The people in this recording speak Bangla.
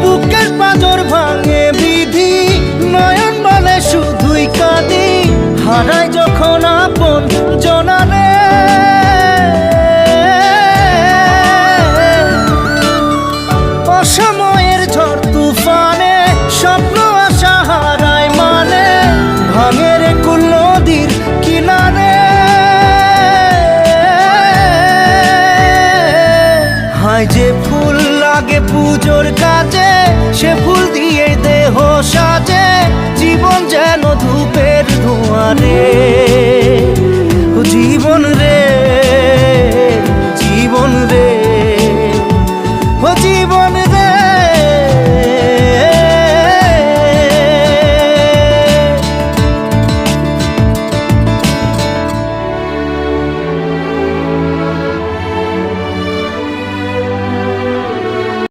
বুকের পাঁজর ভাঙে বিধি, নয়ন বলে শুধুই কাঁদি, হারাই যখন আপন জনারে। অসময়ের ঝড় তুফানে স্বপ্ন আশা হারায় মানে, ভাঙে রে কুল নদীর কিনারে। হায় যে ফুল লাগে পুজোর কাজে, সে ফুল দিয়ে দেহ সাজে, জীবন যেন ধূপের ধোঁয়ারে। জীবন রে, জীবন রে, ও জীবন